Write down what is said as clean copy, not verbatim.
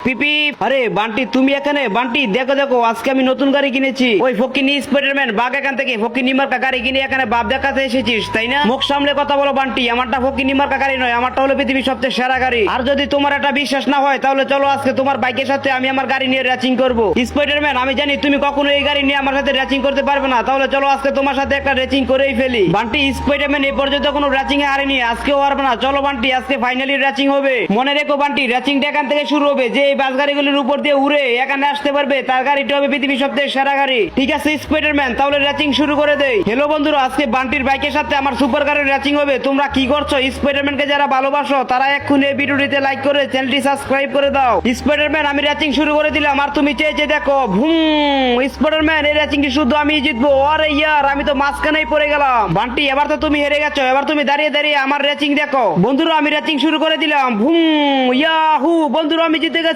পিপি। আরে বান্টি তুমি এখানে? বান্টি দেখো দেখো, আজকে আমি নতুন গাড়ি কিনেছি। ওই ফকিনি স্পাইডারম্যান বাঘ এখান থেকে ফকিনি মার্কা গাড়ি কিনে এখানে বাপ দেখাতে এসেছিস তাই না? মুখ সামলে কথা বলো বান্টি, আমারটা ফকিনি মার্কা গাড়ি নয়, আমারটা হলো পৃথিবীর সবচেয়ে সেরা গাড়ি। আর যদি তোমার এটা বিশ্বাস না হয় তাহলে চলো আজকে তোমার বাইকের সাথে আমি আমার গাড়ি নিয়ে রেসিং করবো। স্পাইডারম্যান আমি জানি তুমি কখনো এই গাড়ি নিয়ে আমার সাথে রেসিং করতে পারবে না, তাহলে চলো আজকে তোমার সাথে একটা রেসিং করেই ফেলি। বান্টি স্পাইডারম্যান এই পর্যন্ত কোনো রেসিং এ হারেনি, আজকেও হারবে না। চলো বান্টি আজকে ফাইনালি রেসিং হবে। মনে রেখো বান্টি, রেসিংটা এখান থেকে শুরু হবে। যে এই বাস গাড়িগুলির উপর দিয়ে উড়ে এখানে আসতে পারবে তার গাড়িটা হবে পৃথিবীর সবচেয়ে সেরা গাড়ি। ঠিক আছে স্পাইডারম্যান, তাহলে রেসিং শুরু করে দেই। হ্যালো বন্ধুরা, আজকে বান্টির বাইকের সাথে আমার সুপার কারের রেসিং হবে। তোমরা কি করছো? স্পাইডারম্যানকে যারা ভালোবাসো তারা এক্ষুনি এই ভিডিওটিতে লাইক করে চ্যানেলটি সাবস্ক্রাইব করে দাও। স্পাইডারম্যান আমি রেসিং শুরু করে দিলাম, আর তুমি চেয়ে দেখো। ভুম। স্পাইডারম্যান এই রেসিংটি শুধু আমি জিতবো। আরে ইয়ার, আমি তো মাঝখানেই পড়ে গেলাম। বান্টি এবার তো তুমি হেরে গেছো, এবার তুমি দাঁড়িয়ে দাঁড়িয়ে আমার রেসিং দেখো। বন্ধুরা আমি রেসিং শুরু করে দিলাম। ভুম। ইয়াহু, বন্ধুরা আমি জিতে গেছি।